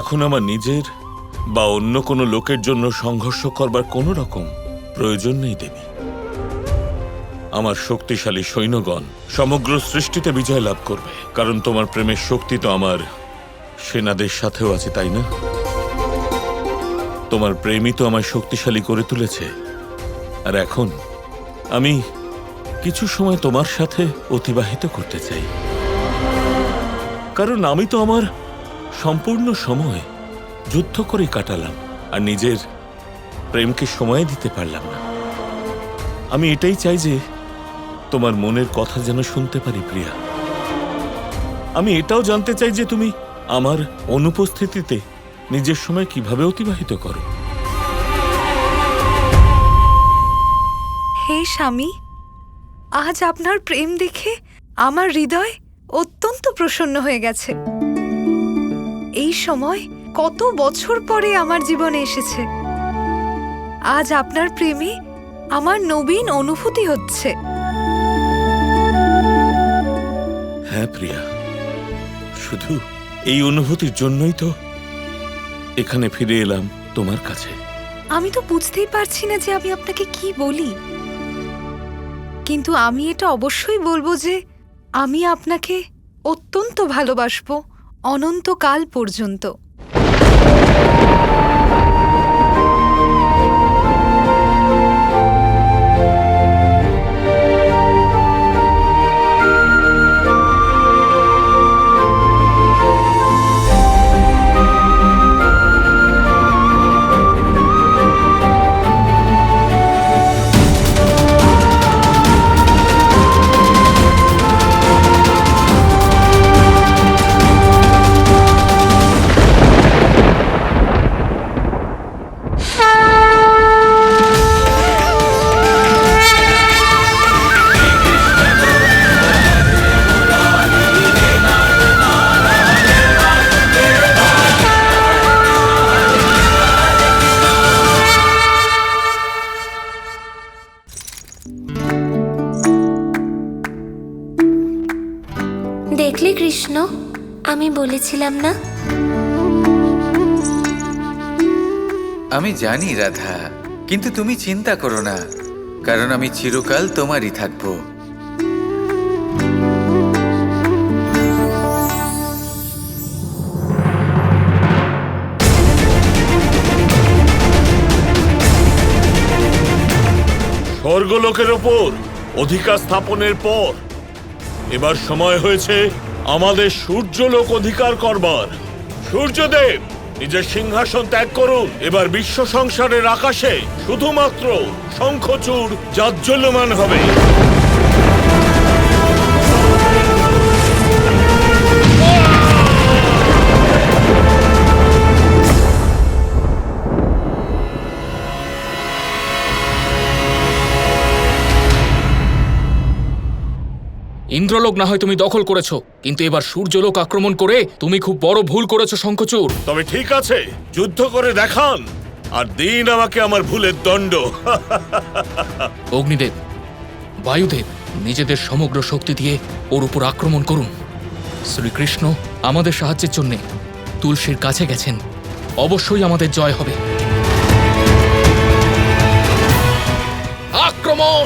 এখন আমার নিজের বা অন্য কোনো লোকের জন্য সংঘর্ষ করবার কোনো রকম প্রয়োজন নেই দেবী। আমার শক্তিশালী সৈন্যগণ সমগ্র সৃষ্টিতে বিজয় লাভ করবে, কারণ তোমার প্রেমের শক্তি তো আমার সেনাদের সাথেও আছে, তাই না? তোমার প্রেমই তো আমায় শক্তিশালী করে তুলেছে। আর এখন আমি কিছু সময় তোমার সাথে অতিবাহিত করতে চাই, কারণ আমি তো আমার সম্পূর্ণ সময় যুদ্ধ করে কাটালাম আর নিজের প্রেমকে সময় দিতে পারলাম না। আমি এটাই চাই যে তোমার মনের কথা যেন শুনতে পারি প্রিয়া। আমি এটাও জানতে চাই যে তুমি আমার অনুপস্থিতিতে নিজের সময় কিভাবে অতিবাহিত করো। হে স্বামী, আজ আপনার প্রেম দেখে আমার হৃদয় অত্যন্ত প্রসন্ন হয়ে গেছে। এই সময় কত বছর পরে আমার জীবনে এসেছে। আজ আপনার প্রেমে আমার নবীন অনুভূতি হচ্ছে। হ্যাঁ প্রিয়া, শুধু এই অনুভূতির জন্যই তো এখানে ফিরে এলাম তোমার কাছে। আমি তো বুঝতেই পারছি না যে আমি আপনাকে কি বলি, কিন্তু আমি এটা অবশ্যই বলবো যে আমি আপনাকে অত্যন্ত ভালোবাসবো অনন্তকাল পর্যন্ত। দেখলে কৃষ্ণ, আমি বলেছিলাম না? আমি জানি রাধা, কিন্তু তুমি চিন্তা করো না, কারণ আমি চিরকাল তোমারই থাকবো। স্বর্গলোকের ওপর অধিকার স্থাপনের পর এবার সময় হয়েছে আমাদের সূর্যলোক অধিকার করবার। সূর্যদেব নিজের সিংহাসন ত্যাগ করুন। এবার বিশ্ব সংসারের আকাশে শুধুমাত্র শঙ্খচূড় জাজ্বল্যমান হবে। ইন্দ্রলোক না হয় তুমি দখল করেছো, কিন্তু এবার সূর্যলোক আক্রমণ করে তুমি খুব বড় ভুল করেছো শঙ্খচূড়। তবে ঠিক আছে, যুদ্ধ করে দেখান আর দিন আমাকে আমার ভুলের দণ্ড। অগ্নিদেব, বায়ুদেব, নিজেদের সমগ্র শক্তি দিয়ে ওর উপর আক্রমণ করুন। শ্রীকৃষ্ণ আমাদের সাহায্যের জন্য তুলসীর কাছে গেছেন, অবশ্যই আমাদের জয় হবে। আক্রমণ!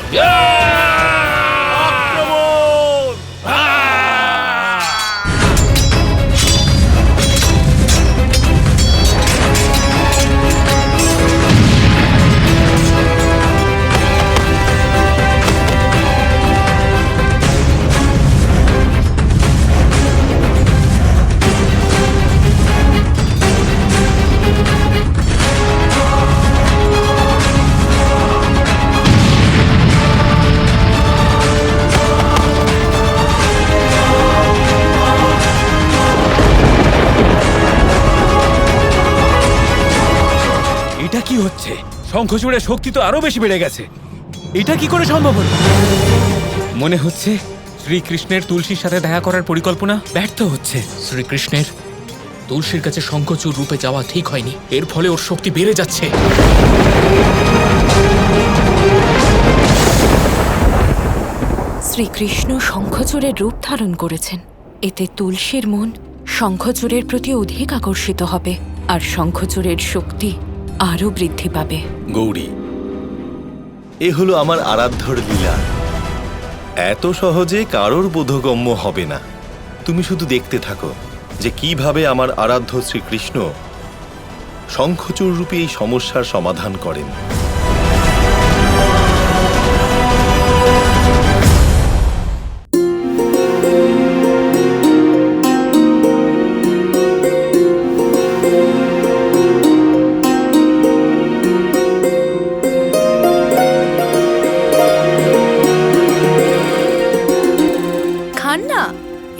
এটা কি হচ্ছে? শঙ্খচূড়ের শক্তি তো আরো বেশি বেড়ে গেছে। এটা কি করে সম্ভব হলো? মনে হচ্ছে শ্রীকৃষ্ণের তুলসীর সাথে দেখা করার পরিকল্পনা ব্যর্থ হচ্ছে। শ্রীকৃষ্ণের তুলসীর কাছে শঙ্খচূড় রূপে যাওয়া ঠিক হয়নি, এর ফলে ওর শক্তি বেড়ে যাচ্ছে। শ্রীকৃষ্ণ শঙ্খচূড়ের রূপ ধারণ করেছেন, এতে তুলসীর মন শঙ্খচূড়ের প্রতি অধিক আকর্ষিত হবে আর শঙ্খচূড়ের শক্তি আরও বৃদ্ধি পাবে। গৌরী, এ হলো আমার আরাধ্যর লীলা। এত সহজে কারোর বোধগম্য হবে না। তুমি শুধু দেখতে থাকো যে কিভাবে আমার আরাধ্য শ্রীকৃষ্ণ শঙ্খচূড় রূপে এই সমস্যার সমাধান করেন। খান না,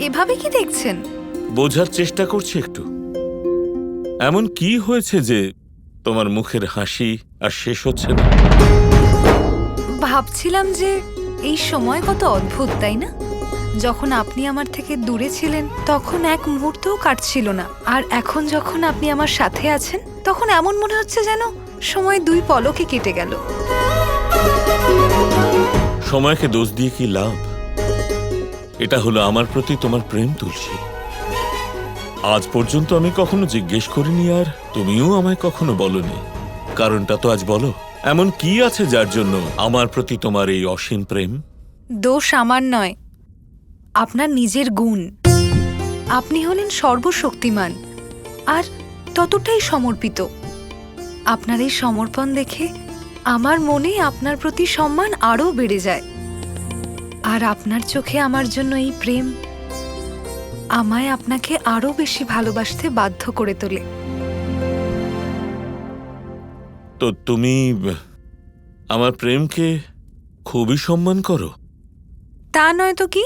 এভাবে কি দেখছেন? বোঝার চেষ্টা করছি একটু। এমন কি হয়েছে যে তোমার মুখের হাসি আর শেষ হচ্ছে না? ভাবছিলাম যে এই সময় কত অদ্ভুত, তাই না? যখন আপনি আমার থেকে দূরে ছিলেন তখন এক মুহূর্তও কাটছিল না, আর এখন যখন আপনি আমার সাথে আছেন তখন এমন মনে হচ্ছে যেন সময় দুই পলকে কেটে গেল। সময়কে দোষ দিয়ে কি লাভ? এটা হলো আমার প্রতি তোমার প্রেম, তুলসী। আজ পর্যন্ত আমি কখনো জিজ্ঞেস করিনি, আর তুমিও আমায় কখনো বলনি। কারণটা তো আজ বলো। এমন কি আছে যার জন্য আমার প্রতি তোমার এই অসীম প্রেম? দোষ আমার নয়, আপনার নিজের গুণ। আপনি হলেন সর্বশক্তিমান আর ততটাই সমর্পিত। আপনার এই সমর্পণ দেখে আমার মনে আপনার প্রতি সম্মান আরও বেড়ে যায়, আর আপনার চোখে আমার জন্য এই প্রেম আমায় আপনাকে আরও বেশি ভালোবাসতে বাধ্য করে তোলে। তো তুমি আমার প্রেমকে খুবই সম্মান করো? তা নয় তো কি?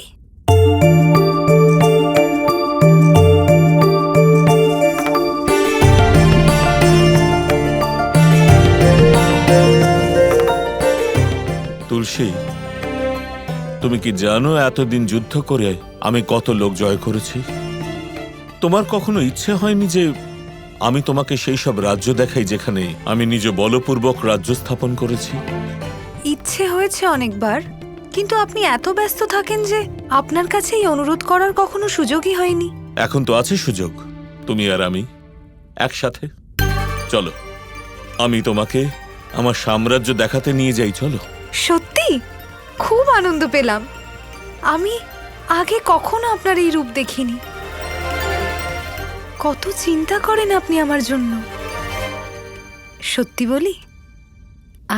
তুলসী, তুমি কি জানো এতদিন যুদ্ধ করে আমি কত লোক জয় করেছি? তোমার কখনো ইচ্ছে হয়নি যে আমি তোমাকে সেই সব রাজ্য দেখাই যেখানে আমি নিজ বলপূর্বক রাজ্য স্থাপন করেছি? ইচ্ছে হয়েছে অনেকবার, কিন্তু আপনি এত ব্যস্ত থাকেন যে আপনার কাছে এই অনুরোধ করার কখনো সুযোগই হয়নি। এখন তো আছে সুযোগ, তুমি আর আমি একসাথে। চলো, আমি তোমাকে আমার সাম্রাজ্য দেখাতে নিয়ে যাই, চলো। সত্যি খুব আনন্দ পেলাম। আমি আগে কখনো আপনার এই রূপ দেখিনি। কত চিন্তা করেন আপনি আমার জন্য। সত্যি বলি,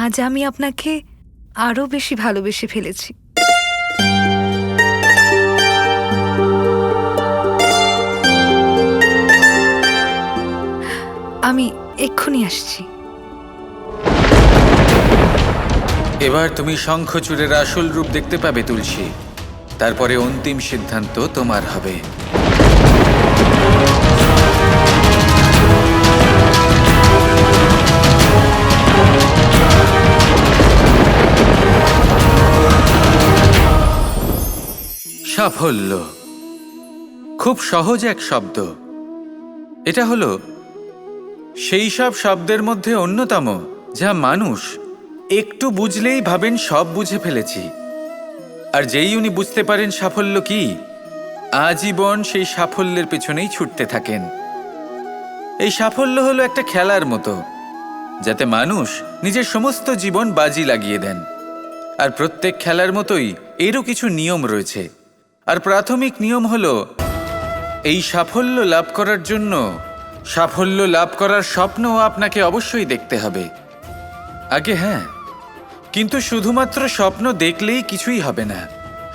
আজ আমি আপনাকে আরো বেশি ভালোবেসে ফেলেছি। আমি এক্ষুনি আসছি। এবার তুমি শঙ্খচূড়ের আসল রূপ দেখতে পাবে তুলসী। তারপরে অন্তিম সিদ্ধান্ত তোমার হবে। সাফল্য খুব সহজ এক শব্দ। এটা হলো সেই সব শব্দের মধ্যে অন্যতম যা মানুষ একটু বুঝলেই ভাবেন সব বুঝে ফেলেছি, আর যেই উনি বুঝতে পারেন সাফল্য কি, আজীবন সেই সাফল্যের পেছনেই ছুটতে থাকেন। এই সাফল্য হলো একটা খেলার মতো, যাতে মানুষ নিজের সমস্ত জীবন বাজি লাগিয়ে দেন। আর প্রত্যেক খেলার মতোই এরও কিছু নিয়ম রয়েছে। আর প্রাথমিক নিয়ম হলো এই সাফল্য লাভ করার জন্য সাফল্য লাভ করার স্বপ্ন আপনাকে অবশ্যই দেখতে হবে আগে। হ্যাঁ, কিন্তু শুধুমাত্র স্বপ্ন দেখলেই কিছুই হবে না।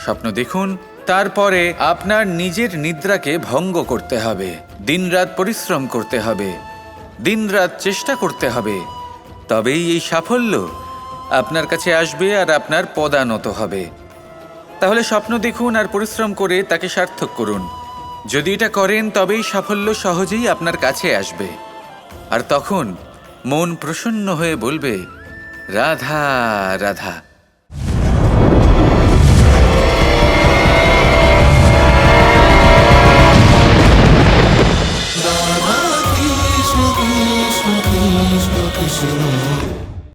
স্বপ্ন দেখুন, তারপরে আপনার নিজের নিদ্রাকে ভঙ্গ করতে হবে, দিনরাত পরিশ্রম করতে হবে, দিনরাত চেষ্টা করতে হবে। তবেই এই সাফল্য আপনার কাছে আসবে আর আপনার পদানত হবে। তাহলে স্বপ্ন দেখুন আর পরিশ্রম করে তাকে সার্থক করুন। যদি এটা করেন তবেই সাফল্য সহজেই আপনার কাছে আসবে। আর তখন মন প্রসন্ন হয়ে বলবে, রাধা রাধা।